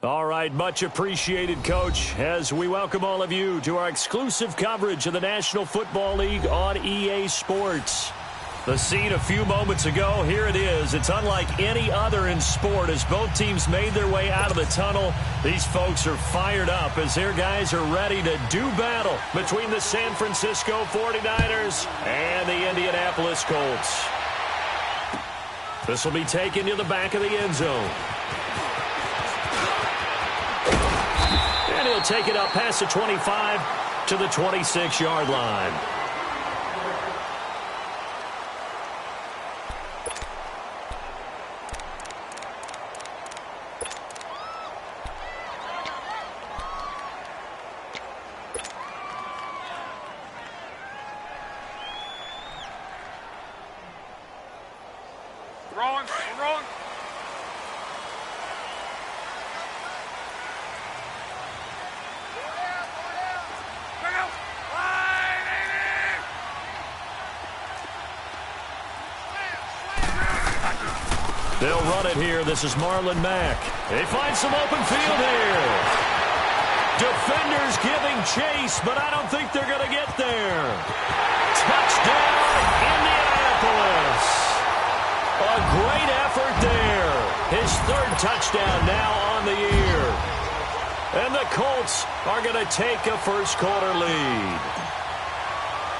All right, much appreciated, Coach, as we welcome all of you to our exclusive coverage of the National Football League on EA Sports. The scene a few moments ago, here it is. It's unlike any other in sport as both teams made their way out of the tunnel. These folks are fired up as their guys are ready to do battle between the San Francisco 49ers and the Indianapolis Colts. This will be taken to the back of the end zone. And he'll take it up past the 25 to the 26-yard line. Wrong. They'll run it here. This is Marlon Mack. They find some open field here. Defenders giving chase, but I don't think they're going to get there. Touchdown, Indianapolis. A great effort there. His third touchdown now on the year. And the Colts are going to take a first-quarter lead.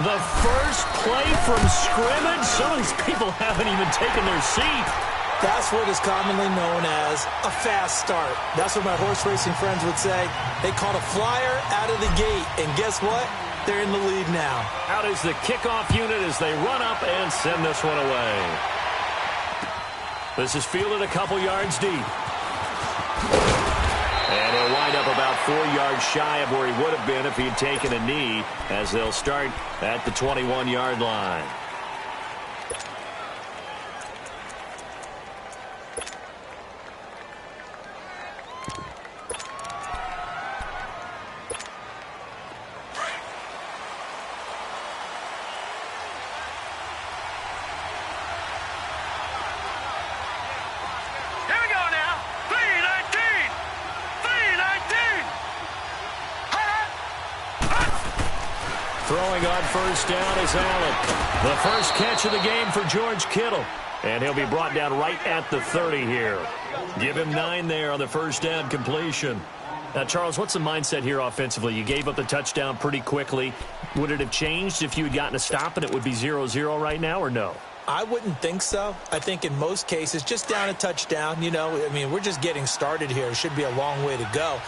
The first play from scrimmage? Some of these people haven't even taken their seat. That's what is commonly known as a fast start. That's what my horse racing friends would say. They caught a flyer out of the gate, and guess what? They're in the lead now. Out is the kickoff unit as they run up and send this one away. This is fielded a couple yards deep. And he'll wind up about 4 yards shy of where he would have been if he'd taken a knee, as they'll start at the 21-yard line. Throwing on first down is Allen. The first catch of the game for George Kittle. And he'll be brought down right at the 30 here. Give him 9 there on the first down completion. Now, Charles, what's the mindset here offensively? You gave up the touchdown pretty quickly. Would it have changed if you had gotten a stop and it would be 0-0 right now, or no? I wouldn't think so. I think in most cases, just down a touchdown, we're just getting started here. It should be a long way to go.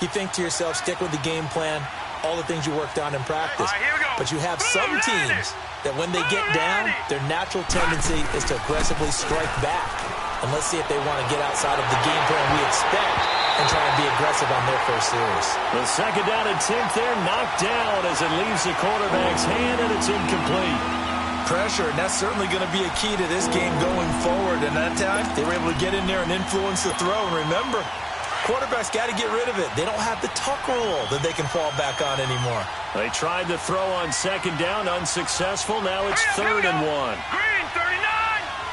You think to yourself, stick with the game plan, all the things you worked on in practice. But you have some teams that when they get down, their natural tendency is to aggressively strike back. And let's see if they want to get outside of the game plan we expect and try and be aggressive on their first series. The second down attempt there knocked down as it leaves the quarterback's hand, and it's incomplete. Pressure, and that's certainly going to be a key to this game going forward. And that time, they were able to get in there and influence the throw. And remember, quarterbacks got to get rid of it. They don't have the tuck rule that they can fall back on anymore. They tried to throw on second down, unsuccessful. Now it's 3rd and 1. Green 39!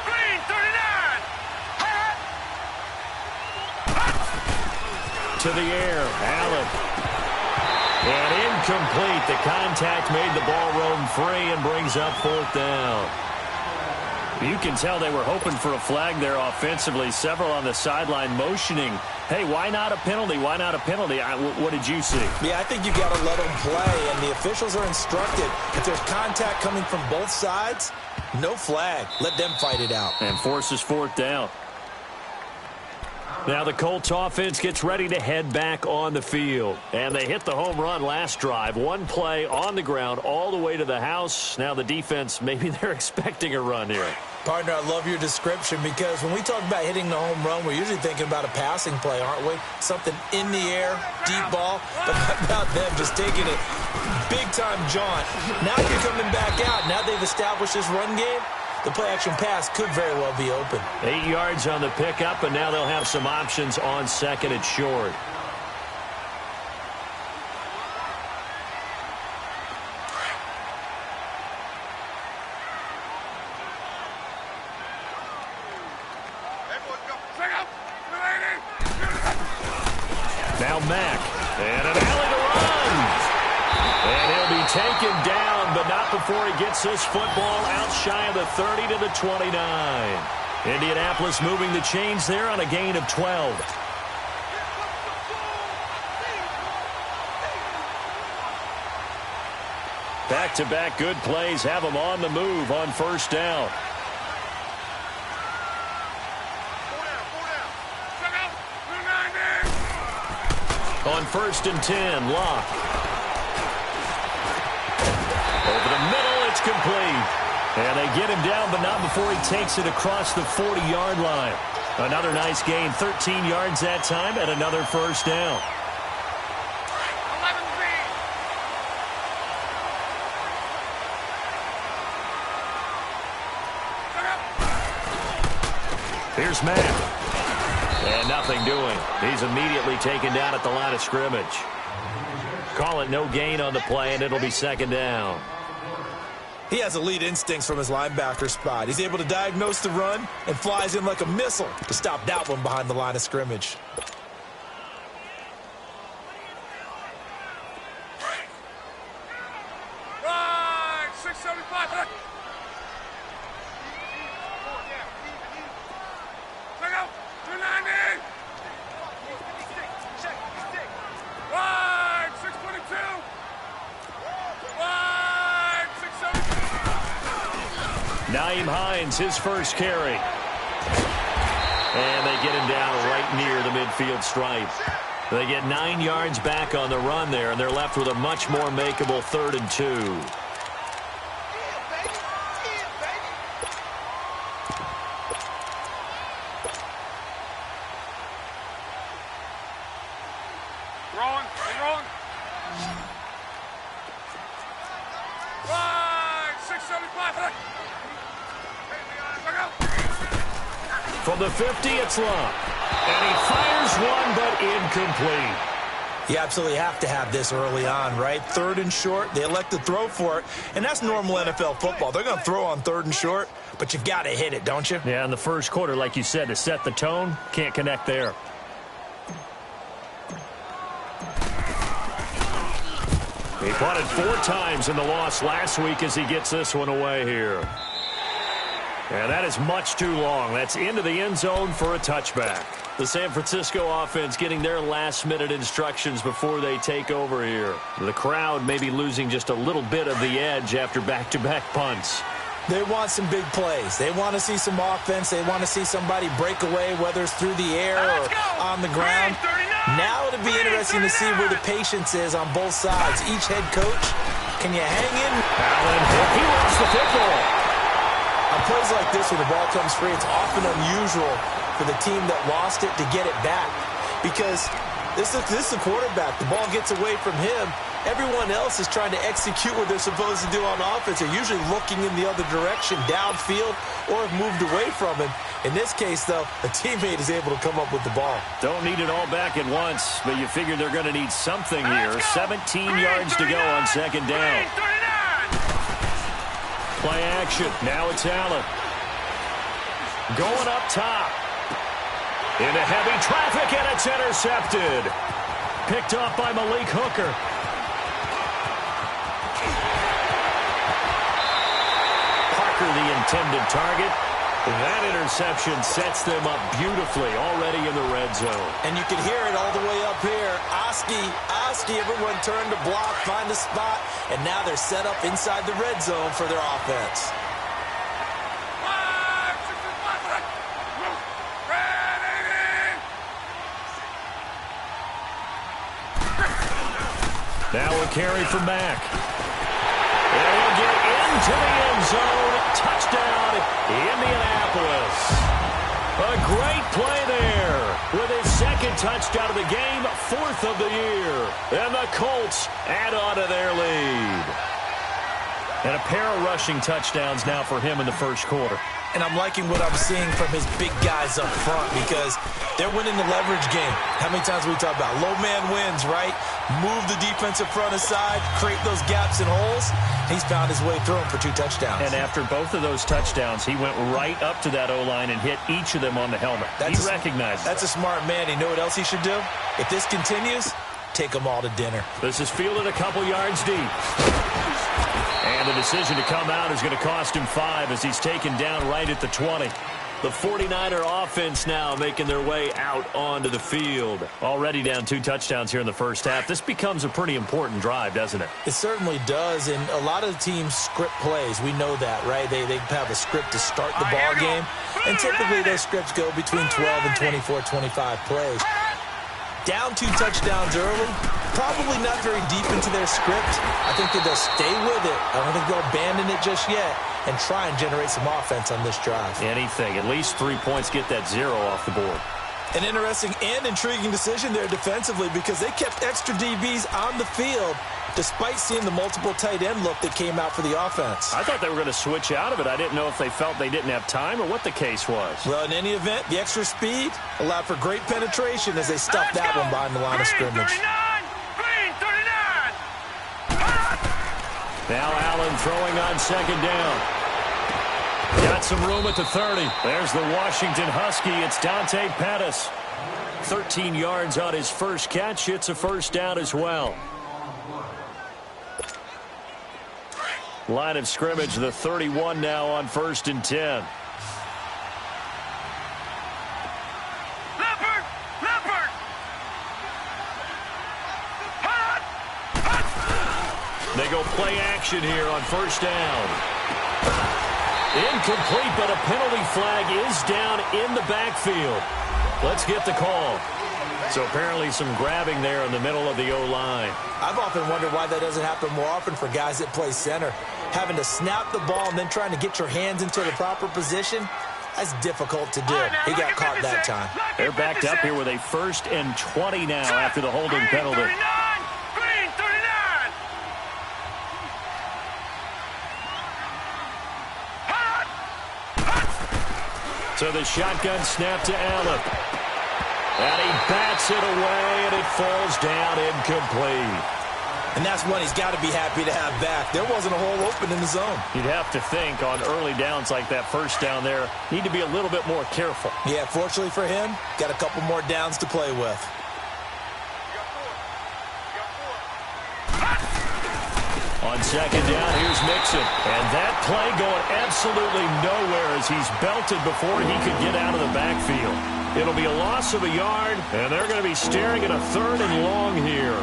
Green 39! To the air, Allen. And incomplete. The contact made the ball roam free and brings up 4th down. You can tell they were hoping for a flag there offensively. Several on the sideline motioning, hey, why not a penalty? Why not a penalty? What did you see? Yeah, I think you got to let them play, and the officials are instructed. If there's contact coming from both sides, no flag. Let them fight it out. And forces 4th down. Now the Colts offense gets ready to head back on the field. And they hit the home run last drive. One play on the ground all the way to the house. Now the defense, maybe they're expecting a run here. Partner, I love your description because when we talk about hitting the home run, we're usually thinking about a passing play, aren't we? Something in the air, deep ball. But how about them just taking it big-time jaunt? Now you're coming back out. Now they've established this run game. The play-action pass could very well be open. 8 yards on the pickup, and now they'll have some options on second and short. from Mack. And an alley to run. And he'll be taken down, but not before he gets this football out shy of the 30 to the 29. Indianapolis moving the chains there on a gain of 12. Back-to-back good plays have them on the move on first down. On 1st and 10, Locke. Over the middle, it's complete. And they get him down, but not before he takes it across the 40-yard line. Another nice gain, 13 yards that time, and another first down. Here's Mack. And nothing doing. He's immediately taken down at the line of scrimmage. Call it no gain on the play, and it'll be second down. He has elite instincts from his linebacker spot. He's able to diagnose the run and flies in like a missile to stop that one behind the line of scrimmage. Right, 675. Check out, 290. Right, 622. Right, 672. Nyheim Hines, his first carry. And they get him down right near the midfield stripe. They get 9 yards back on the run there, and they're left with a much more makeable 3rd and 2. Wrong. Right, 675. Check out. From the 50, it's Locke. And he fires one, but incomplete. You absolutely have to have this early on, right? 3rd and short, they elect to throw for it, and that's normal NFL football. They're going to throw on 3rd and short, but you got to hit it, don't you? Yeah, in the first quarter, like you said, to set the tone, can't connect there. He punted 4 times in the loss last week as he gets this one away here. And that is much too long. That's into the end zone for a touchback. The San Francisco offense getting their last-minute instructions before they take over here. The crowd may be losing just a little bit of the edge after back-to-back punts. They want some big plays. They want to see some offense. They want to see somebody break away, whether it's through the air or on the ground. Now it'll be interesting to see where the patience is on both sides. Each head coach, can you hang in? Allen, he lost the football. On plays like this, when the ball comes free, it's often unusual for the team that lost it to get it back. Because this is the quarterback. The ball gets away from him. Everyone else is trying to execute what they're supposed to do on offense. They're usually looking in the other direction, downfield, or have moved away from him. In this case, though, a teammate is able to come up with the ball. Don't need it all back at once, but you figure they're going to need something here. 17 yards to go on second down. Play action. Now it's Allen. Going up top. Into heavy traffic, and it's intercepted. Picked off by Malik Hooker. Parker, the intended target. That interception sets them up beautifully already in the red zone. And you can hear it all the way up here. Oski, everyone turned to block, find a spot, and now they're set up inside the red zone for their offense. Now a carry from Mack. And he'll get into the end zone. Touchdown, Indianapolis. A great play there with his second touchdown of the game, 4th of the year. And the Colts add on to their lead. And a pair of rushing touchdowns now for him in the first quarter. And I'm liking what I'm seeing from his big guys up front because they're winning the leverage game. How many times we talk about low man wins, right? Move the defensive front aside, create those gaps and holes. He's found his way through them for 2 touchdowns. And after both of those touchdowns, he went right up to that O-line and hit each of them on the helmet. He recognized that's a smart man. You know what else he should do? If this continues, take them all to dinner. This is fielded a couple yards deep. And the decision to come out is going to cost him 5 as he's taken down right at the 20. The 49er offense now making their way out onto the field. Already down 2 touchdowns here in the first half. This becomes a pretty important drive, doesn't it? It certainly does, and a lot of the teams script plays. We know that, right? They have a script to start the ball game, and typically those scripts go between 12 and 24, 25 plays. Down 2 touchdowns early, probably not very deep into their script. I think that they'll stay with it. I don't think they'll abandon it just yet and try and generate some offense on this drive. Anything. At least 3 points, get that 0 off the board. An interesting and intriguing decision there defensively because they kept extra DBs on the field despite seeing the multiple tight end look that came out for the offense. I thought they were going to switch out of it. I didn't know if they felt they didn't have time or what the case was. Well, in any event, the extra speed allowed for great penetration as they stuffed that one behind the line of scrimmage. Now Allen throwing on second down. Got some room at the 30. There's the Washington Husky. It's Dante Pettis. 13 yards on his first catch. It's a first down as well. Line of scrimmage, the 31 now on 1st and 10. They go play action here on 1st down. Incomplete, but a penalty flag is down in the backfield. Let's get the call. So apparently some grabbing there in the middle of the O-line. I've often wondered why that doesn't happen more often for guys that play center. Having to snap the ball and then trying to get your hands into the proper position, that's difficult to do. He got caught that time. They're backed up here with a 1st and 20 now after the holding penalty. So the shotgun snap to Allen. And he bats it away, and it falls down incomplete. And that's one he's got to be happy to have back. There wasn't a hole open in the zone. You'd have to think on early downs like that, 1st down there, need to be a little bit more careful. Yeah, fortunately for him, got a couple more downs to play with. On second down, here's Mixon. And that play going absolutely nowhere as he's belted before he could get out of the backfield. It'll be a loss of a yard, and they're going to be staring at a 3rd and long here.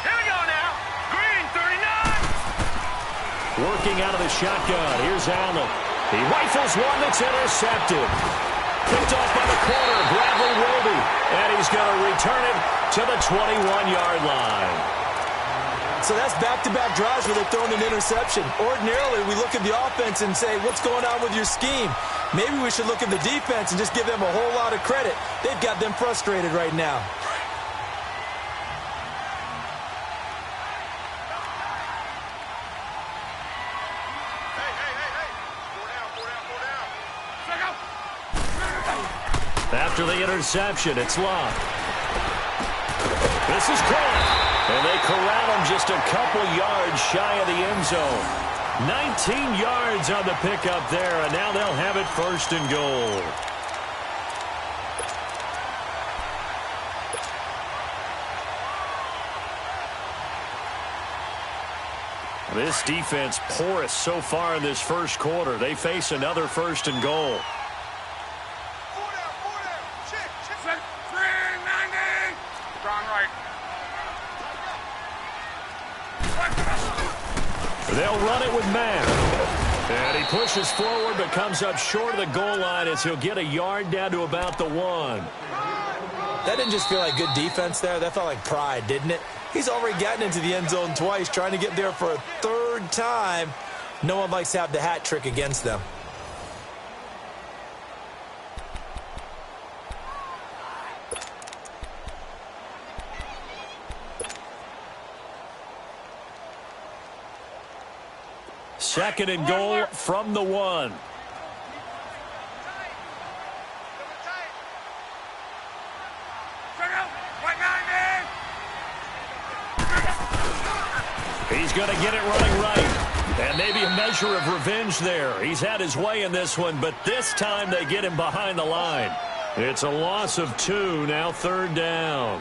Here we go now. Green, 39. Working out of the shotgun. Here's Allen. He rifles one that's intercepted. Picked off by the corner, Bradley Roby. And he's going to return it to the 21-yard line. So that's back-to-back drives where they're throwing an interception. Ordinarily, we look at the offense and say, what's going on with your scheme? Maybe we should look at the defense and just give them a whole lot of credit. They've got them frustrated right now. After the interception, it's locked. This is caught. And they corral him just a couple yards shy of the end zone. 19 yards on the pickup there, and now they'll have it 1st and goal. This defense porous so far in this first quarter. They face another 1st and goal. They'll run it with Mack. And he pushes forward but comes up short of the goal line as he'll get a yard down to about the 1. That didn't just feel like good defense there. That felt like pride, didn't it? He's already gotten into the end zone twice, trying to get there for a 3rd time. No one likes to have the hat trick against them. Second and goal from the 1. He's going to get it running right. And maybe a measure of revenge there. He's had his way in this one, but this time they get him behind the line. It's a loss of 2, now 3rd down.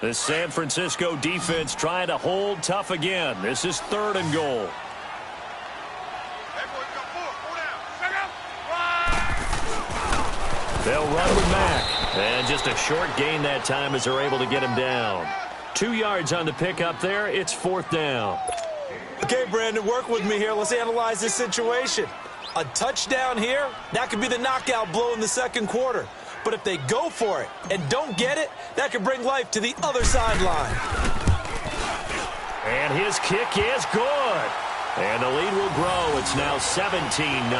The San Francisco defense trying to hold tough again. This is 3rd and goal. They'll run with Mack. And just a short gain that time as they're able to get him down. 2 yards on the pickup there. It's 4th down. Okay, Brandon, work with me here. Let's analyze this situation. A touchdown here, that could be the knockout blow in the 2nd quarter. But if they go for it and don't get it, that could bring life to the other sideline. And his kick is good. And the lead will grow. It's now 17-0.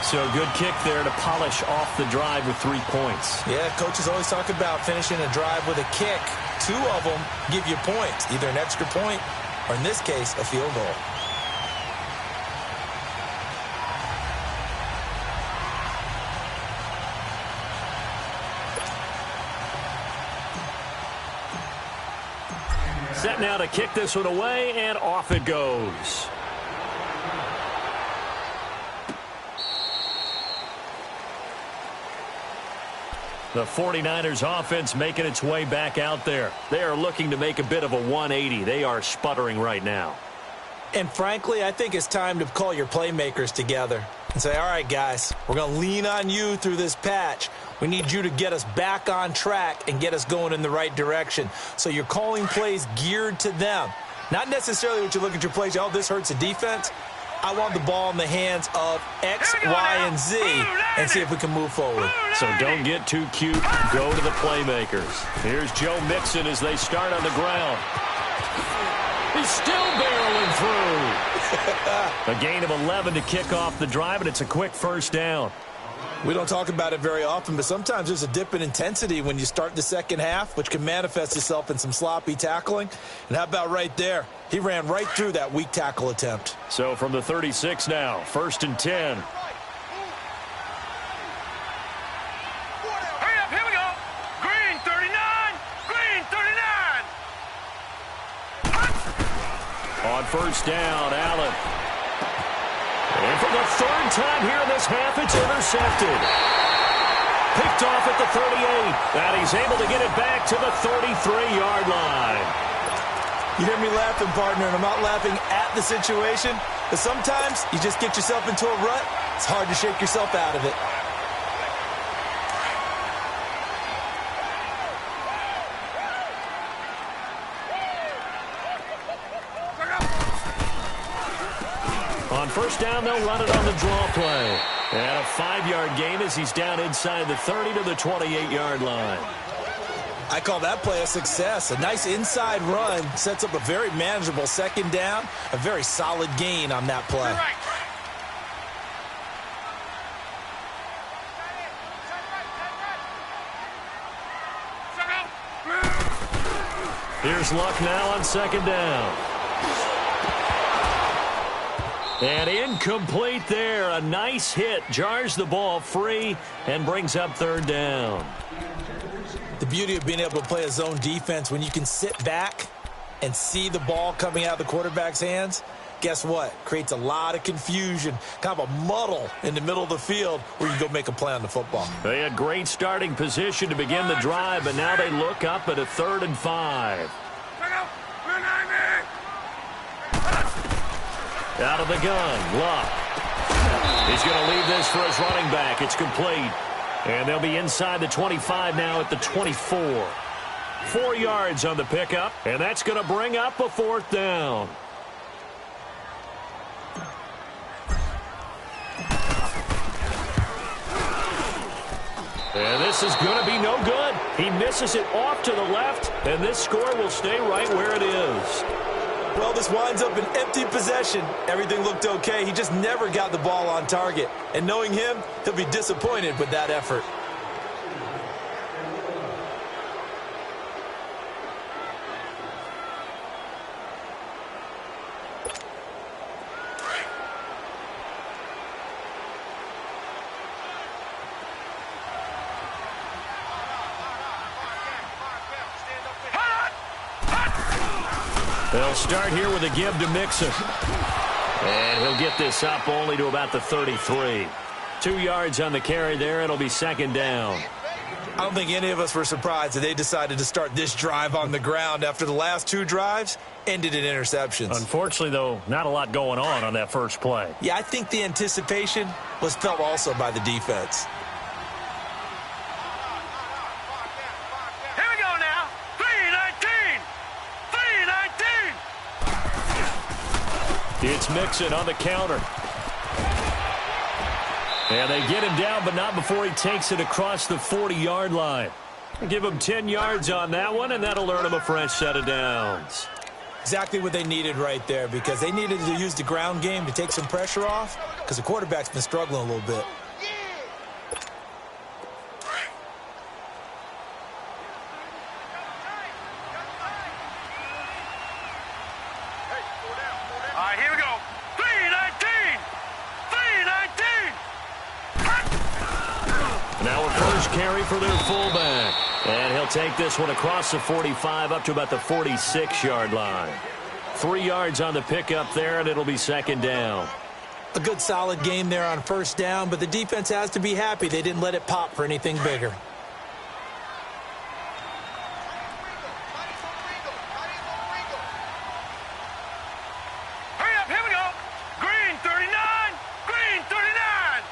So a good kick there to polish off the drive with 3 points. Yeah, coaches always talk about finishing a drive with a kick. 2 of them give you points, either an extra point or, in this case, a field goal. Set now to kick this one away, and off it goes. The 49ers offense making its way back out there. They are looking to make a bit of a 180. They are sputtering right now. And frankly, I think it's time to call your playmakers together and say, all right, guys, we're going to lean on you through this patch. We need you to get us back on track and get us going in the right direction. So you're calling plays geared to them. Not necessarily what you look at your plays, oh, this hurts the defense. I want the ball in the hands of X, Y, and Z and see if we can move forward. So don't get too cute. Go to the playmakers. Here's Joe Mixon as they start on the ground. He's still barreling through. A gain of 11 to kick off the drive, and it's a quick 1st down. We don't talk about it very often, but sometimes there's a dip in intensity when you start the 2nd half, which can manifest itself in some sloppy tackling. And how about right there? He ran right through that weak tackle attempt. So from the 36 now, 1st and 10. Hurry up, here we go. Green 39. Green 39. On 1st down, Allen. And for the 3rd time here in this half, it's intercepted. Picked off at the 38. And he's able to get it back to the 33-yard line. You hear me laughing, partner, and I'm not laughing at the situation, but sometimes you just get yourself into a rut. It's hard to shake yourself out of it. On 1st down, they'll run it on the draw play. And a 5-yard gain as he's down inside the 30 to the 28-yard line. I call that play a success. A nice inside run sets up a very manageable 2nd down, a very solid gain on that play. Here's Luck now on 2nd down. And incomplete there. A nice hit. Jars the ball free and brings up 3rd down. The beauty of being able to play a zone defense when you can sit back and see the ball coming out of the quarterback's hands, guess what? Creates a lot of confusion, kind of a muddle in the middle of the field where you go make a play on the football. They had great starting position to begin the drive, but now they look up at a 3rd and 5. Out of the gun, Luck. He's going to leave this for his running back. It's complete. And they'll be inside the 25 now at the 24. 4 yards on the pickup, and that's going to bring up a 4th down. And this is going to be no good. He misses it off to the left, and this score will stay right where it is. Well, this winds up an empty possession. Everything looked okay. He just never got the ball on target. And knowing him, he'll be disappointed with that effort. They'll start here with a give to Mixon. And he'll get this up only to about the 33. 2 yards on the carry there. It'll be second down. I don't think any of us were surprised that they decided to start this drive on the ground after the last 2 drives ended in interceptions. Unfortunately, though, not a lot going on that first play. Yeah, I think the anticipation was felt also by the defense. Here we go now. 3-19. 3-19. It's Mixon on the counter. And they get him down, but not before he takes it across the 40-yard line. Give him 10 yards on that one, and that'll earn him a fresh set of downs. Exactly what they needed right there, because they needed to use the ground game to take some pressure off, because the quarterback's been struggling a little bit. All right, here we go. 3-19. 3-19. Now a first carry for their fullback. And he'll take this one across the 45 up to about the 46-yard line. 3 yards on the pickup there, and it'll be second down. A good solid game there on first down, but the defense has to be happy they didn't let it pop for anything bigger. Hurry up, here we go. Green 39. Green 39.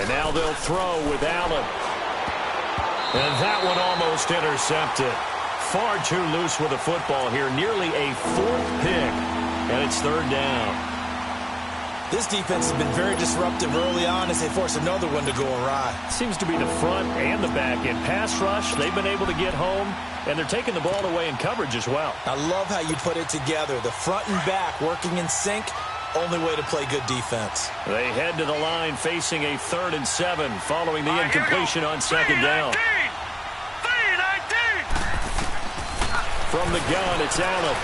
And now they'll throw with Allen. And that one almost intercepted. Far too loose with the football here. Nearly a 4th pick. And it's third down. This defense has been very disruptive early on as they force another one to go awry. Seems to be the front and the back. In pass rush, they've been able to get home. And they're taking the ball away in coverage as well. I love how you put it together. The front and back working in sync. Only way to play good defense. They head to the line facing a 3rd and 7 following the incompletion on second down. 3-19. From the gun, it's Allen.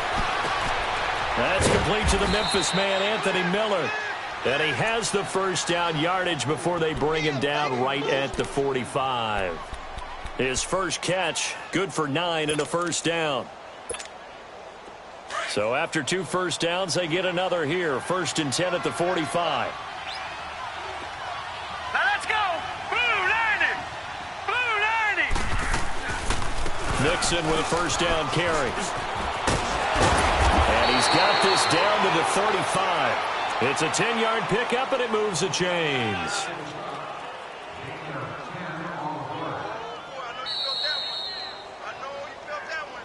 That's complete to the Memphis man, Anthony Miller. And he has the first down yardage before they bring him down right at the 45. His first catch, good for 9 and a first down. So after 2 first downs, they get another here. 1st and 10 at the 45. Now let's go. Blue 90. Blue 90. Mixon with a first down carry. And he's got this down to the 35. It's a 10-yard pickup, and it moves the chains. I know you felt that one.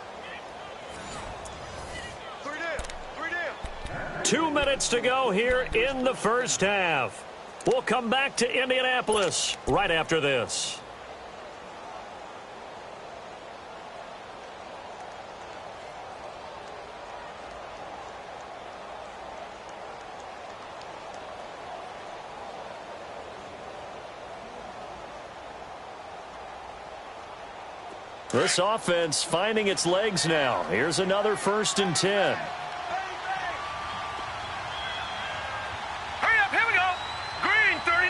2 minutes to go here in the first half. We'll come back to Indianapolis right after this. This offense finding its legs now. Here's another 1st and 10. Hurry up, here we go. Green 39.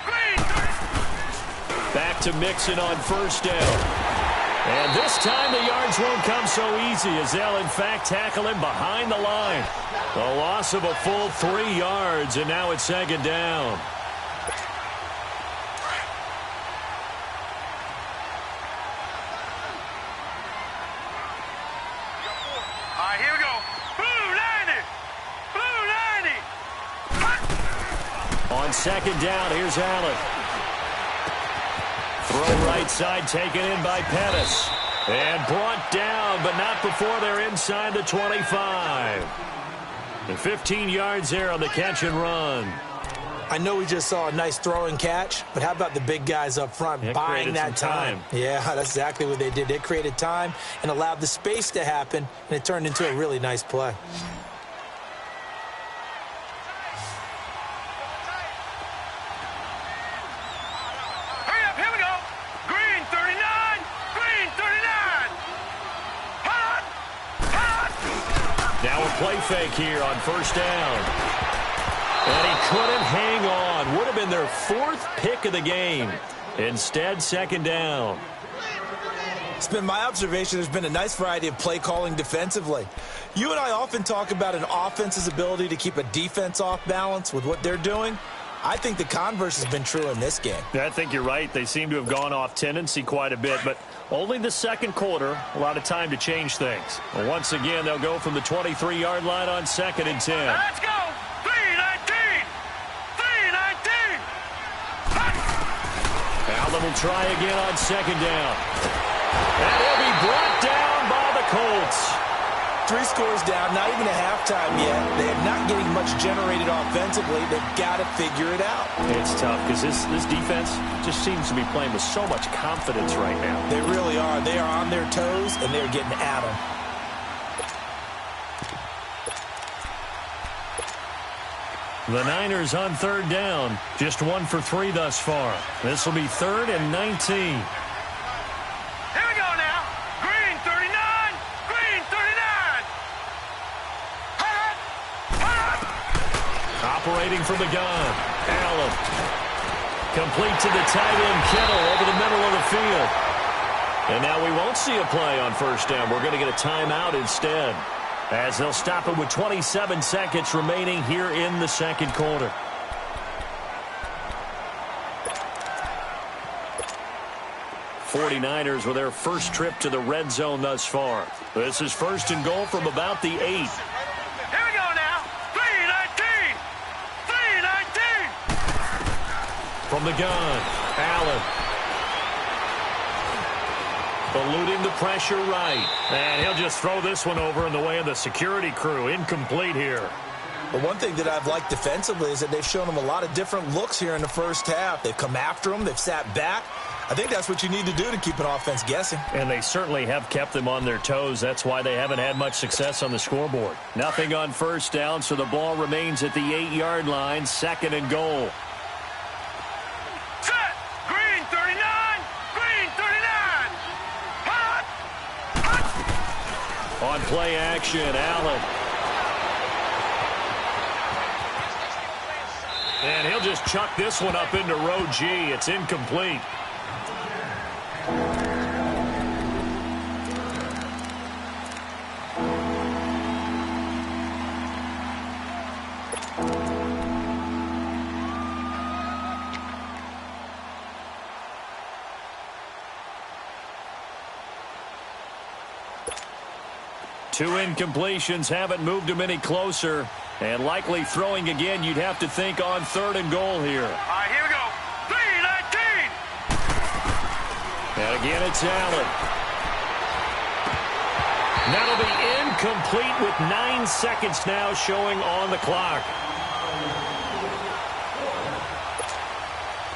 Green 39. Back to Mixon on first down. And this time the yards won't come so easy as they'll in fact tackle him behind the line. A loss of a full 3 yards, and now it's second down. All right, here we go. Blue 90. Blue 90. On second down, here's Allen. Throw right side taken in by Pettis. And brought down, but not before they're inside the 25. And 15 yards there on the catch and run. I know we just saw a nice throw and catch, but how about the big guys up front buying that time? Yeah, that's exactly what they did. They created time and allowed the space to happen, and it turned into a really nice play. Hurry up, here we go. Green 39. Green 39. Hot. Hot. Now a play fake here on first down. And he couldn't hang on. Would have been their 4th pick of the game. Instead, second down. It's been my observation there's been a nice variety of play calling defensively. You and I often talk about an offense's ability to keep a defense off balance with what they're doing. I think the converse has been true in this game. Yeah, I think you're right. They seem to have gone off tendency quite a bit, but only the second quarter, a lot of time to change things. Well, once again, they'll go from the 23-yard line on 2nd and 10. Let's go. 3-19. 3-19. Allen will try again on 2nd down. And he'll be brought down by the Colts. 3 scores down, not even a halftime yet. They are not getting much generated offensively. They've got to figure it out. It's tough because this defense just seems to be playing with so much confidence right now. They really are. They are on their toes, and they're getting at them. The Niners on 3rd down. Just 1 for 3 thus far. This will be 3rd and 19. Here we go now. Green 39. Green 39. Hut. Hut. Operating from the gun. Allen. Complete to the tight end, Kittle, over the middle of the field. And now we won't see a play on 1st down. We're going to get a timeout instead, as they'll stop it with 27 seconds remaining here in the 2nd quarter. '49ers with their first trip to the red zone thus far. This is 1st and goal from about the 8. Here we go now. 3-19. 3-19. From the gun, Allen. Eluding the pressure right. And he'll just throw this one over in the way of the security crew. Incomplete here. But one thing that I've liked defensively is that they've shown them a lot of different looks here in the first half. They've come after them. They've sat back. I think that's what you need to do to keep an offense guessing. And they certainly have kept them on their toes. That's why they haven't had much success on the scoreboard. Nothing on 1st down, so the ball remains at the 8-yard line. 2nd and goal. Set. Green 39. Green 39. Hut. Hut. On play action, Allen. And he'll just chuck this one up into row G. It's incomplete. Two incompletions haven't moved him any closer. And likely throwing again, you'd have to think on 3rd and goal here. All right, here we go. 3-19. And again, it's Allen. That'll be incomplete with 9 seconds now showing on the clock.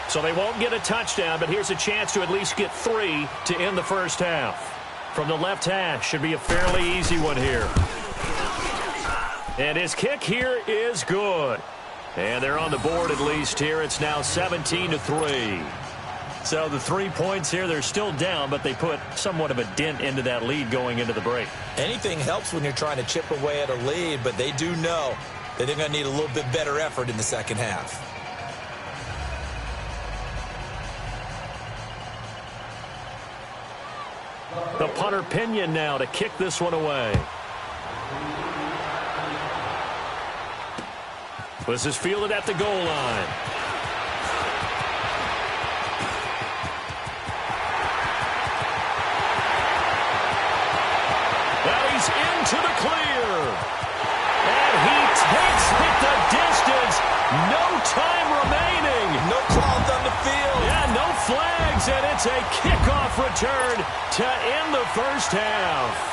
So they won't get a touchdown, but here's a chance to at least get 3 to end the first half. From the left hash, should be a fairly easy one here. And his kick here is good. And they're on the board at least here. It's now 17-3. So the 3 points here, they're still down, but they put somewhat of a dent into that lead going into the break. Anything helps when you're trying to chip away at a lead, but they do know that they're going to need a little bit better effort in the second half. The punter Pinion now to kick this one away. This is fielded at the goal line. Now he's into the clear. And he takes it the distance. No time remaining. No calls on the field. Yeah, no flags, and it's a kickoff return to end the first half.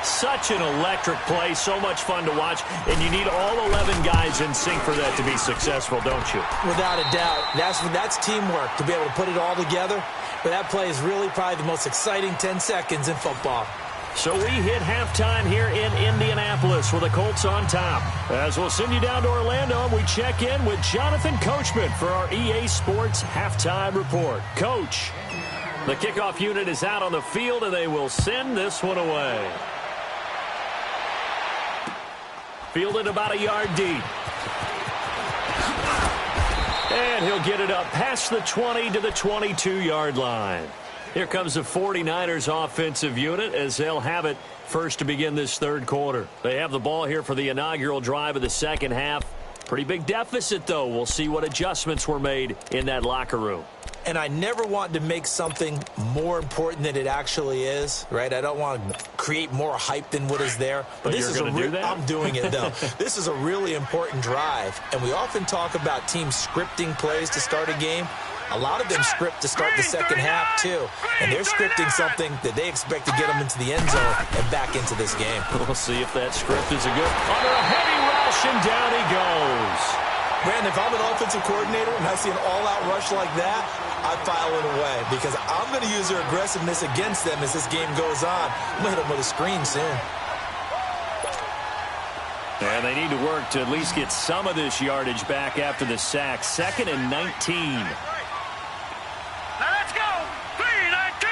Such an electric play, so much fun to watch, and you need all 11 guys in sync for that to be successful, don't you? Without a doubt. That's teamwork, to be able to put it all together. But that play is really probably the most exciting 10 seconds in football. So we hit halftime here in Indianapolis with the Colts on top. As we'll send you down to Orlando, we check in with Jonathan Coachman for our EA Sports Halftime Report. Coach, the kickoff unit is out on the field, and they will send this one away. Fielded about a yard deep. And he'll get it up past the 20 to the 22-yard line. Here comes the 49ers offensive unit as they'll have it first to begin this third quarter. They have the ball here for the inaugural drive of the second half. Pretty big deficit, though. We'll see what adjustments were made in that locker room. And I never want to make something more important than it actually is, right? I don't want to create more hype than what is there. But this is I'm doing it, though. This is a really important drive. And we often talk about teams scripting plays to start a game. A lot of them script to start the second half, too. And they're scripting something that they expect to get them into the end zone and back into this game. We'll see if that script is a good. Under a heavy rush, and down he goes. Man, if I'm an offensive coordinator and I see an all-out rush like that, I file it away because I'm going to use their aggressiveness against them as this game goes on. I'm going to hit them with a screen soon. And they need to work to at least get some of this yardage back after the sack. 2nd and 19. Now let's go. 3-19.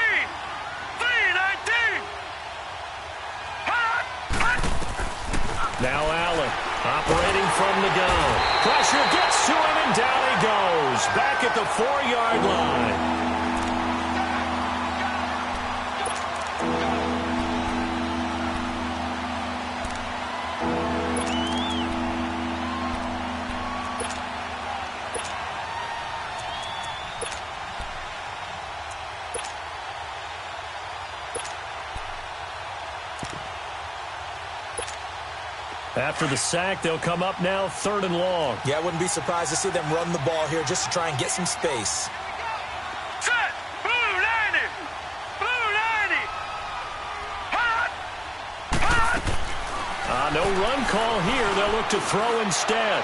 3-19. Now Allen operating from the gun. Pressure gets to him, and down he goes. Back at the 4-yard line. After the sack, they'll come up now 3rd and long. Yeah, I wouldn't be surprised to see them run the ball here just to try and get some space. Set. Blue 90. Blue 90. Hot. Hot. No run call here. They'll look to throw instead.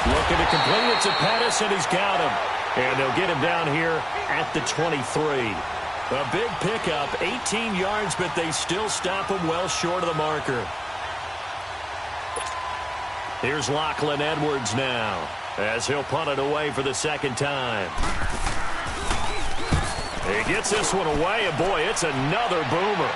Looking to complete it to Pettis, and he's got him. And they'll get him down here at the 23. A big pickup, 18 yards, but they still stop him well short of the marker. Here's Lachlan Edwards now as he'll punt it away for the second time. He gets this one away, and boy, it's another boomer.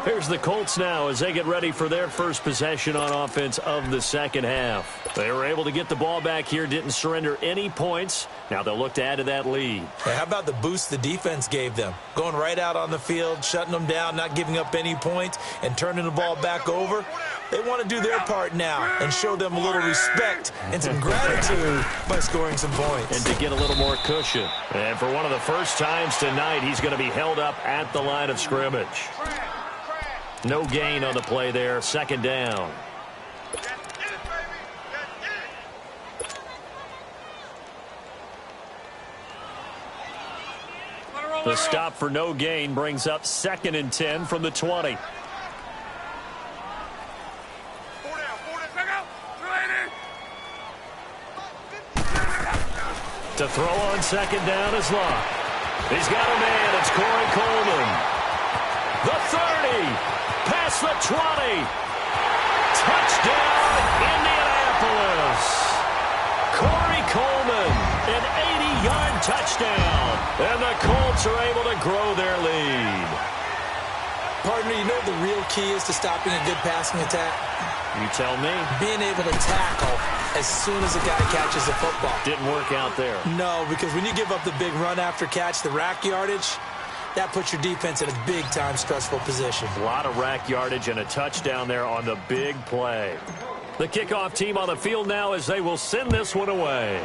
Here's the Colts now as they get ready for their first possession on offense of the second half. They were able to get the ball back here, didn't surrender any points. Now they'll look to add to that lead. Hey, how about the boost the defense gave them? Going right out on the field, shutting them down, not giving up any points, and turning the ball back over. They want to do their part now and show them a little respect and some gratitude by scoring some points. And to get a little more cushion. And for one of the first times tonight, he's going to be held up at the line of scrimmage. No gain on the play there. 2nd down. The stop for no gain brings up 2nd and 10 from the 20. To throw on 2nd down is Locke. He's got a man. It's Corey Coleman. The 30. Past the 20. Touchdown, Indianapolis. Corey Coleman, an 80-yard touchdown. And the Colts are able to grow their lead. Partner, you know what the real key is to stopping a good passing attack? You tell me. Being able to tackle as soon as a guy catches the football. Didn't work out there. No, because when you give up the big run after catch, the rack yardage, that puts your defense in a big-time stressful position. A lot of rack yardage and a touchdown there on the big play. The kickoff team on the field now as they will send this one away.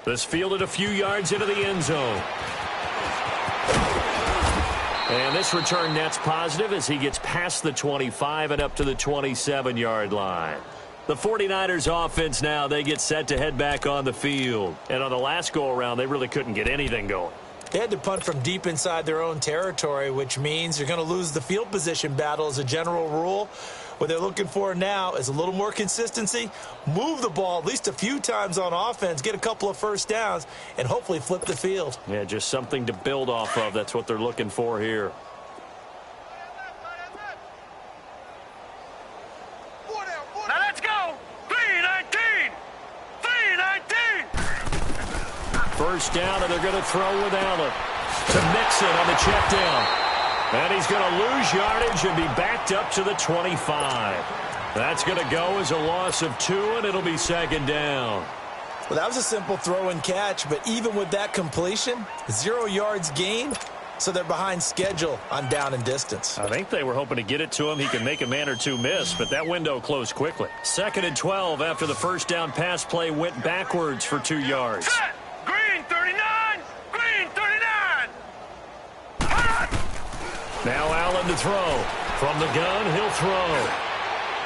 This fielded a few yards into the end zone. And this return net's positive as he gets past the 25 and up to the 27-yard line. The 49ers offense now, they get set to head back on the field. And on the last go-around, they really couldn't get anything going. They had to punt from deep inside their own territory, which means you're going to lose the field position battle as a general rule. What they're looking for now is a little more consistency, move the ball at least a few times on offense, get a couple of first downs, and hopefully flip the field. Yeah, just something to build off of. That's what they're looking for here. Now let's go. 3-19. 3-19. First down, and they're going to throw with Allen to Mixon on the check down. And he's going to lose yardage and be backed up to the 25. That's going to go as a loss of 2, and it'll be second down. Well, that was a simple throw and catch, but even with that completion, 0 yards gained, so they're behind schedule on down and distance. I think they were hoping to get it to him. He could make a man or two miss, but that window closed quickly. 2nd and 12 after the first down pass play went backwards for 2 yards. Set. Green 39. Green 39. Hot. Now Allen to throw. From the gun, he'll throw.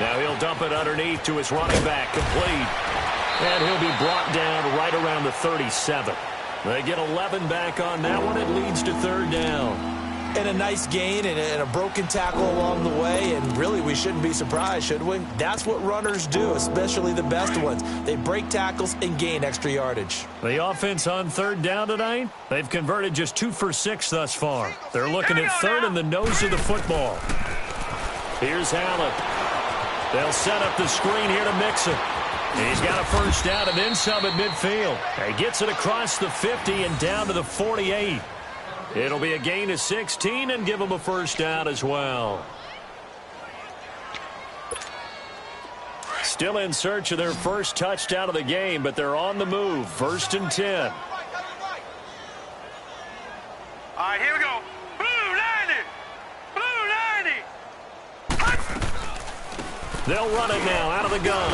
Now he'll dump it underneath to his running back, complete. And he'll be brought down right around the 37. They get 11 back on that one. It leads to 3rd down. And a nice gain and a broken tackle along the way, and really we shouldn't be surprised, should we? That's what runners do, especially the best ones. They break tackles and gain extra yardage. The offense on 3rd down tonight, they've converted just 2 for 6 thus far. They're looking at 3rd in the nose of the football. Here's Allen. They'll set up the screen here to Mixon. He's got a first down and then some at midfield. He gets it across the 50 and down to the 48. It'll be a gain of 16 and give him a first down as well. Still in search of their first touchdown of the game, but they're on the move. 1st and 10. All right, here we go. Blue 90. Blue 90. They'll run it now out of the gun.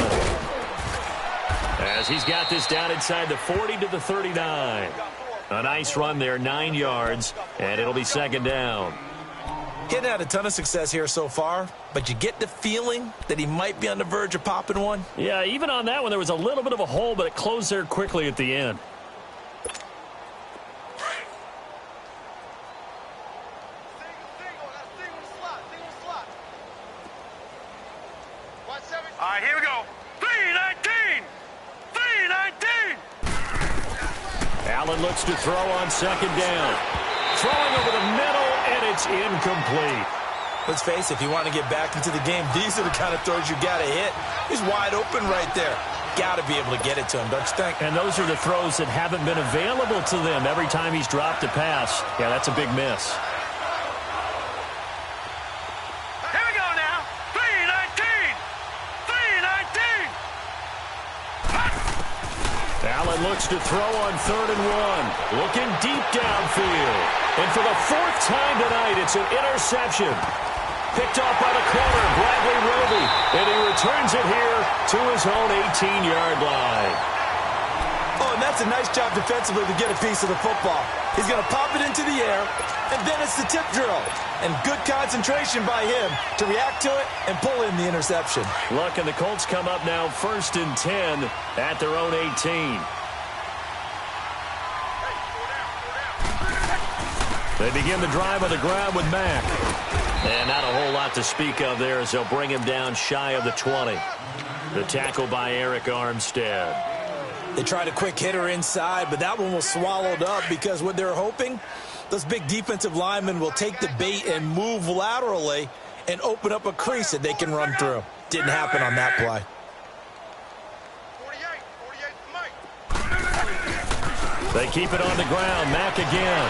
As he's got this down inside the 40 to the 39. A nice run there, 9 yards, and it'll be 2nd down. He hadn't had a ton of success here so far, but you get the feeling that he might be on the verge of popping one. Yeah, even on that one, there was a little bit of a hole, but it closed there quickly at the end. All right, here we go. 319. 319. Allen looks to throw on 2nd down. Throwing over the middle, and it's incomplete. Let's face it, if you want to get back into the game, these are the kind of throws you got to hit. He's wide open right there. Got to be able to get it to him, don't you think? And those are the throws that haven't been available to them every time he's dropped a pass. Yeah, that's a big miss. Here we go now. 319. 319. Allen looks to throw on 3rd and 1. Looking deep downfield. And for the 4th time tonight, it's an interception. Picked off by the corner, Bradley Roby. And he returns it here to his own 18-yard line. Oh, and that's a nice job defensively to get a piece of the football. He's going to pop it into the air, and then it's the tip drill. And good concentration by him to react to it and pull in the interception. Look, and the Colts come up now 1st and 10 at their own 18. They begin the drive on the ground with Mack. And not a whole lot to speak of there as they'll bring him down shy of the 20. The tackle by Eric Armstead. They tried a quick hitter inside, but that one was swallowed up because what they're hoping, those big defensive linemen will take the bait and move laterally and open up a crease that they can run through. Didn't happen on that play. 48 They keep it on the ground. Mack again.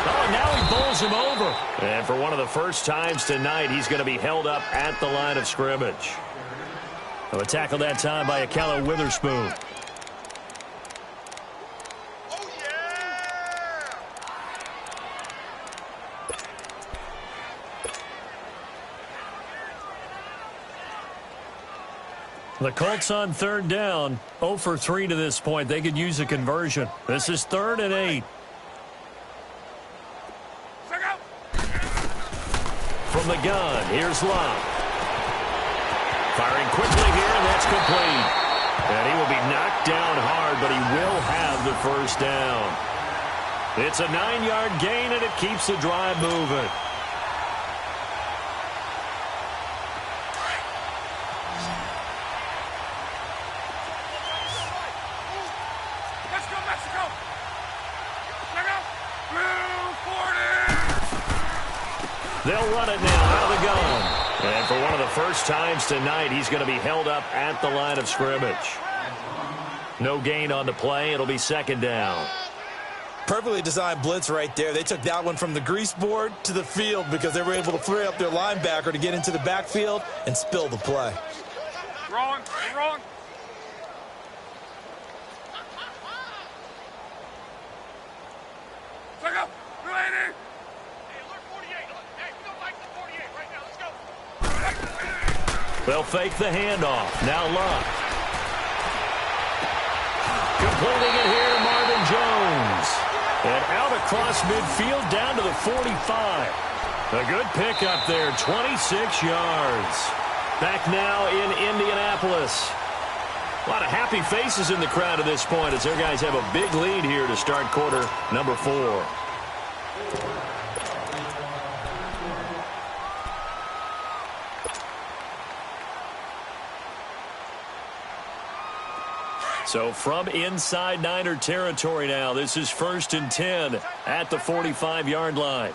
Oh, and now he bowls him over. And for one of the first times tonight, he's going to be held up at the line of scrimmage. A tackle that time by Akella Witherspoon. Oh, yeah! The Colts on 3rd down. 0 for 3 to this point. They could use a conversion. This is 3rd and 8. From the gun, here's Love. Firing quickly here, and that's complete. And he will be knocked down hard, but he will have the first down. It's a 9-yard gain, and it keeps the drive moving. Let's go, Mexico! Look out! Blue 40! They'll run it now out of the gun. And for one of the first times tonight, he's going to be held up at the line of scrimmage. No gain on the play. It'll be 2nd down. Perfectly designed blitz right there. They took that one from the grease board to the field because they were able to free up their linebacker to get into the backfield and spill the play. Wrong. Wrong. Check up. Ready. Hey, alert 48. Hey, we don't like the 48 right now. Let's go. They'll fake the handoff. Now Luck. Completing it here to Marvin Jones. And out across midfield down to the 45. A good pickup there, 26 yards. Back now in Indianapolis. A lot of happy faces in the crowd at this point as their guys have a big lead here to start quarter number 4. So from inside Niner territory now, this is 1st and 10 at the 45-yard line.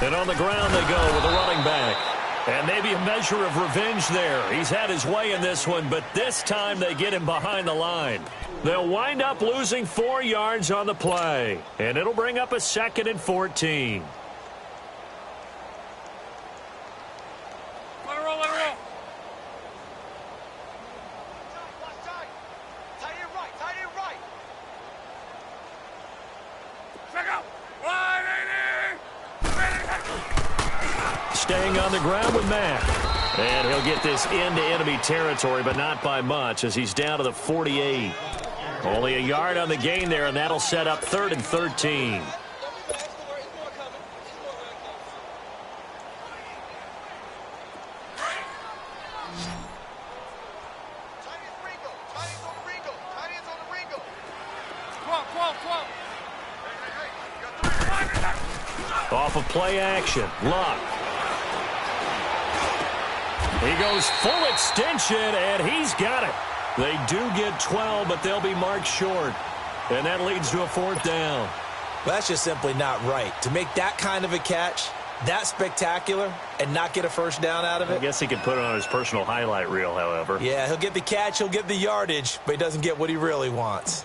And on the ground they go with a running back. And maybe a measure of revenge there. He's had his way in this one, but this time they get him behind the line. They'll wind up losing 4 yards on the play. And it'll bring up a 2nd and 14. Let it roll, let it roll. Tight end right, tight end right. Check out. 180. Staying on the ground with Mack. And he'll get this into enemy territory, but not by much as he's down to the 48. Only a yard on the gain there, and that'll set up 3rd and 13. Off of play action, Luck. He goes full extension, and he's got it. They do get 12, but they'll be marked short. And that leads to a 4th down. Well, that's just simply not right. To make that kind of a catch, that spectacular, and not get a 1st down out of it. I guess he could put it on his personal highlight reel, however. Yeah, he'll get the catch, he'll get the yardage, but he doesn't get what he really wants.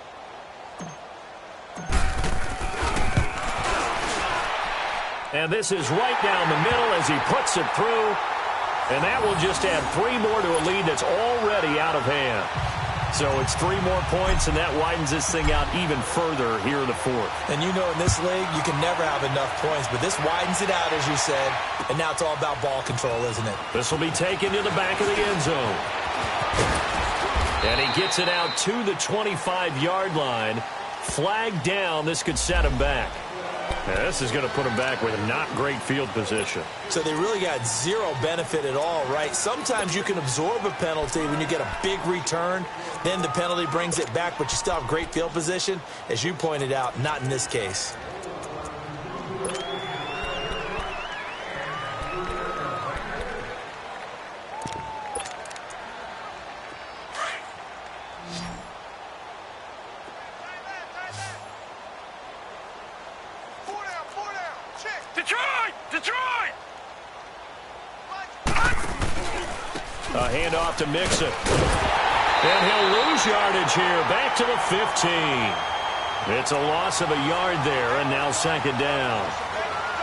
And this is right down the middle as he puts it through. And that will just add 3 more to a lead that's already out of hand. So it's 3 more points, and that widens this thing out even further here in the 4th. And you know in this league, you can never have enough points, but this widens it out, as you said. And now it's all about ball control, isn't it? This will be taken to the back of the end zone. And he gets it out to the 25-yard line. Flag down. This could set him back. Now, this is going to put him back with not great field position. So they really got 0 benefit at all, right? Sometimes you can absorb a penalty when you get a big return. Then the penalty brings it back, but you still have great field position. As you pointed out, not in this case. A handoff to Mixon. And he'll lose yardage here. Back to the 15. It's a loss of a yard there, and now 2nd down.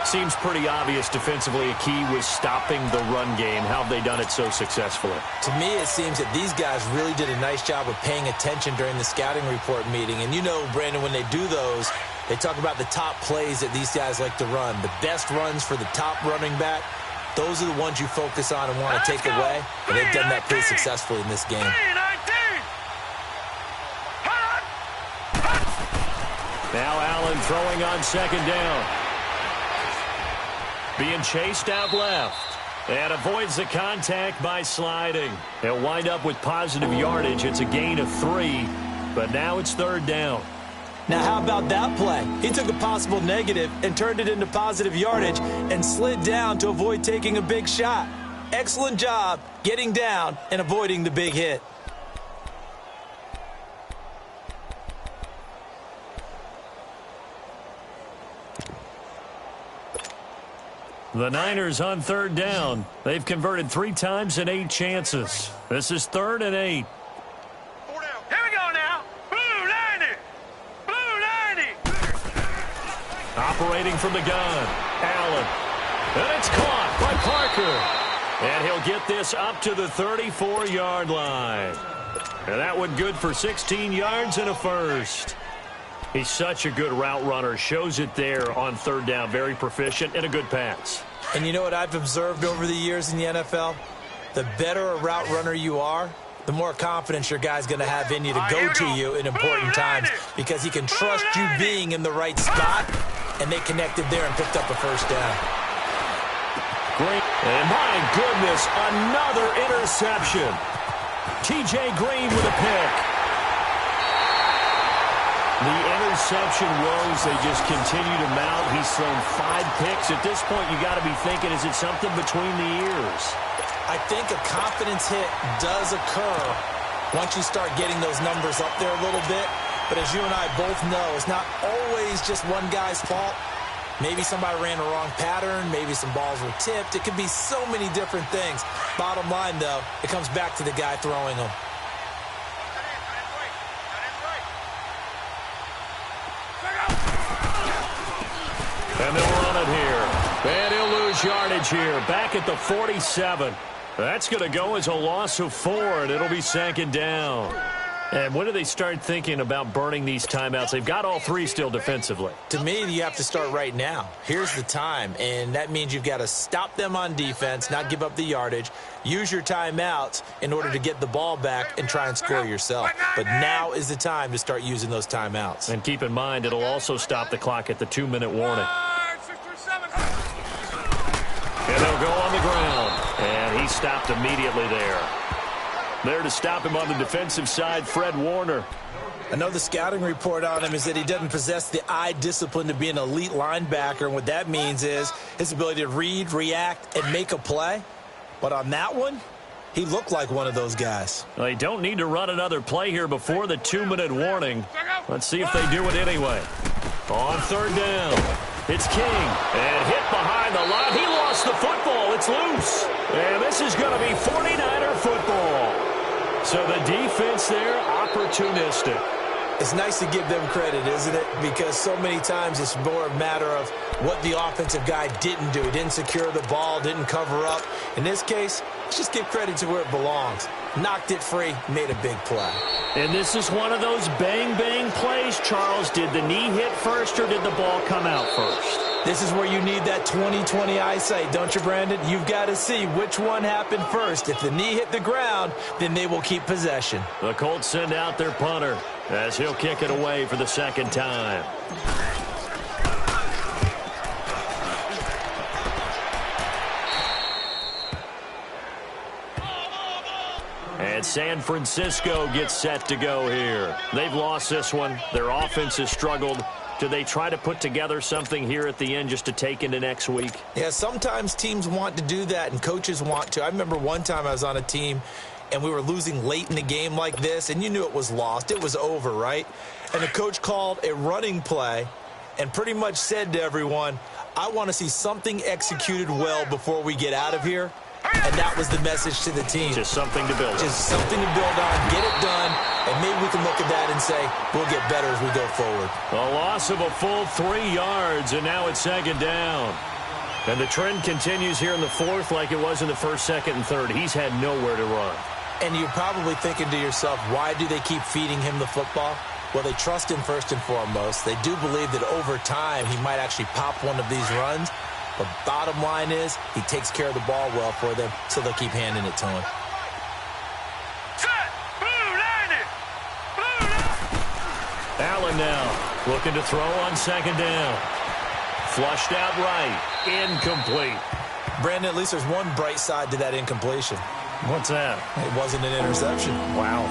Seems pretty obvious defensively a key was stopping the run game. How have they done it so successfully? To me, it seems that these guys really did a nice job of paying attention during the scouting report meeting. And you know, Brandon, when they do those, they talk about the top plays that these guys like to run. The best runs for the top running back. Those are the ones you focus on and want to take away, and they've done that pretty successfully in this game. Now Allen throwing on 2nd down. Being chased out left. And avoids the contact by sliding. He'll wind up with positive yardage. It's a gain of 3, but now it's 3rd down. Now, how about that play? He took a possible negative and turned it into positive yardage and slid down to avoid taking a big shot. Excellent job getting down and avoiding the big hit. The Niners on 3rd down. They've converted 3 times in 8 chances. This is 3rd and 8. 4 down, operating from the gun. Allen. And it's caught by Parker. And he'll get this up to the 34-yard line. And that one good for 16 yards and a first. He's such a good route runner. Shows it there on third down. Very proficient and a good pass. And you know what I've observed over the years in the NFL? The better a route runner you are, the more confidence your guy's going to have in you to go to you in important times because he can trust you being in the right spot, and they connected there and picked up a first down. Great. And my goodness, another interception. T.J. Green with a pick. The interception woes, they just continue to mount. He's thrown 5 picks. At this point, you got to be thinking, is it something between the ears? I think a confidence hit does occur once you start getting those numbers up there a little bit. But as you and I both know, it's not always just one guy's fault. Maybe somebody ran the wrong pattern. Maybe some balls were tipped. It could be so many different things. Bottom line, though, it comes back to the guy throwing them. And they'll run it here. And he'll lose yardage here. Back at the 47. That's going to go as a loss of 4, and it'll be second down. And when do they start thinking about burning these timeouts? They've got all 3 still defensively. To me, you have to start right now. Here's the time, and that means you've got to stop them on defense, not give up the yardage, use your timeouts in order to get the ball back and try and score yourself. But now is the time to start using those timeouts. And keep in mind, it'll also stop the clock at the 2-minute warning. And they'll go on the ground. And he stopped immediately there. There to stop him on the defensive side, Fred Warner. I know the scouting report on him is that he doesn't possess the eye discipline to be an elite linebacker. And what that means is his ability to read, react, and make a play. But on that one, he looked like one of those guys. They don't need to run another play here before the 2-minute warning. Let's see if they do it anyway. On third down, it's King. And hit behind the line. He lost the football. It's loose. And this is going to be 49er football. So the defense there, opportunistic. It's nice to give them credit, isn't it? Because so many times it's more a matter of what the offensive guy didn't do. He didn't secure the ball, didn't cover up. In this case, let's just give credit to where it belongs. Knocked it free, made a big play. And this is one of those bang-bang plays, Charles. Did the knee hit first or did the ball come out first? This is where you need that 20/20 eyesight, don't you, Brandon? You've got to see which one happened first. If the knee hit the ground, then they will keep possession. The Colts send out their punter as he'll kick it away for the second time. And San Francisco gets set to go here. They've lost this one. Their offense has struggled. Do they try to put together something here at the end just to take into next week? Yeah, sometimes teams want to do that and coaches want to. I remember one time I was on a team and we were losing late in the game like this, and you knew it was lost. It was over, right? And the coach called a running play and pretty much said to everyone, I want to see something executed well before we get out of here. And that was the message to the team. Just something to build on. Just something to build on, get it done, and maybe we can look at that and say, we'll get better as we go forward. A loss of a full 3 yards, and now it's second down. And the trend continues here in the fourth like it was in the first, second, and third. He's had nowhere to run. And you're probably thinking to yourself, why do they keep feeding him the football? Well, they trust him first and foremost. They do believe that over time he might actually pop one of these runs. But bottom line is he takes care of the ball well for them, so they'll keep handing it to him. Allen now looking to throw on second down. Flushed out right. Incomplete. Brandon, at least there's one bright side to that incompletion. What's that? It wasn't an interception. Wow.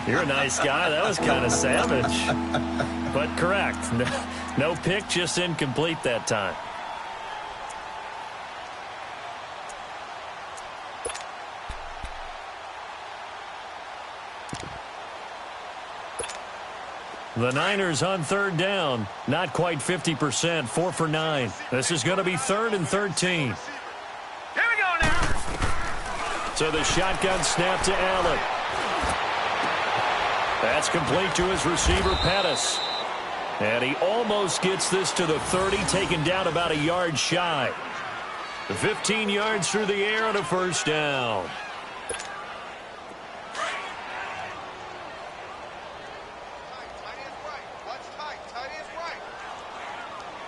You're a nice guy. That was kind of savage. But correct. No pick, just incomplete that time. The Niners on third down. Not quite 50%. 4 for 9. This is going to be 3rd and 13. Here we go now. So the shotgun snap to Allen. That's complete to his receiver, Pettis. And he almost gets this to the 30, taken down about a yard shy. 15 yards through the air on a first down.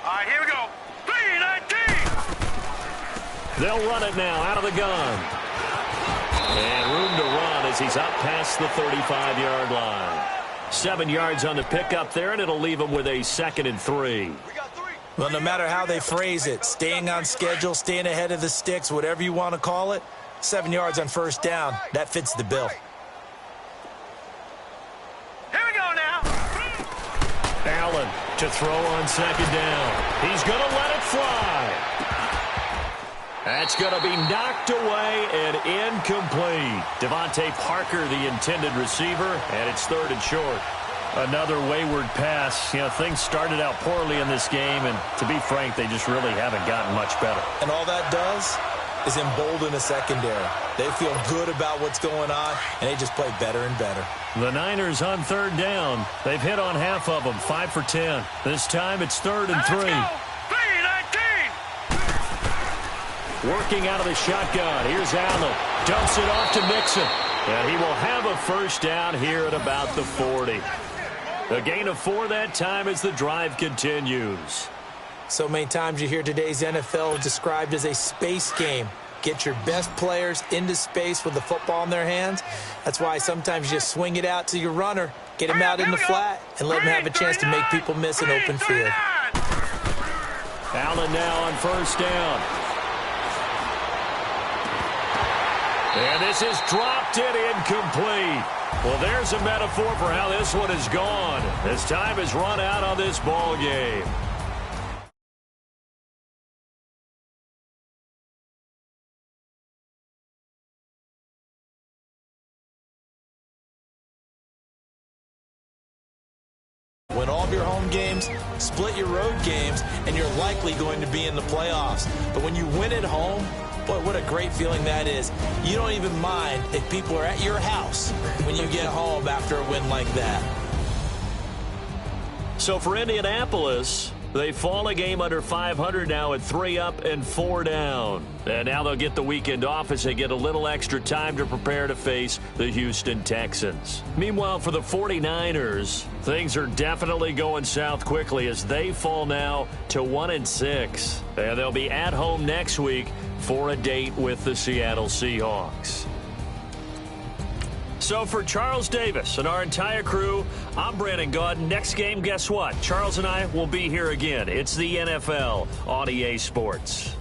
All right, here we go. 3-19. They'll run it now out of the gun. And room to run as he's up past the 35-yard line. 7 yards on the pickup there, and it'll leave him with a 2nd and 3. Well, no matter how they phrase it, staying on schedule, staying ahead of the sticks, whatever you want to call it, 7 yards on first down, that fits the bill. Here we go now. Allen to throw on 2nd down. He's going to let it fly. That's going to be knocked away and incomplete. Devontae Parker, the intended receiver, and it's 3rd and short. Another wayward pass. You know, things started out poorly in this game, and to be frank, they just really haven't gotten much better. And all that does is embolden the secondary. They feel good about what's going on, and they just play better and better. The Niners on 3rd down. They've hit on half of them, 5 for 10. This time it's 3rd and 3. 3-19. Working out of the shotgun. Here's Allen. Dumps it off to Mixon. And he will have a first down here at about the 40. A gain of 4 that time as the drive continues. So many times you hear today's NFL described as a space game. Get your best players into space with the football in their hands. That's why sometimes you swing it out to your runner, get him out in the flat, and let him have a chance to make people miss an open field. Allen now on first down. And this is dropped and incomplete. Well, there's a metaphor for how this one is gone. As time has run out on this ball game. Win all of your home games, split your road games, and you're likely going to be in the playoffs. But when you win at home, boy, what a great feeling that is. You don't even mind if people are at your house when you get home after a win like that. So for Indianapolis, they fall a game under 500 now at 3 up and 4 down. And now they'll get the weekend off as they get a little extra time to prepare to face the Houston Texans. Meanwhile, for the 49ers, things are definitely going south quickly as they fall now to 1-6. And they'll be at home next week for a date with the Seattle Seahawks. So for Charles Davis and our entire crew, I'm Brandon Gaudin. Next game, guess what? Charles and I will be here again. It's the NFL on EA Sports.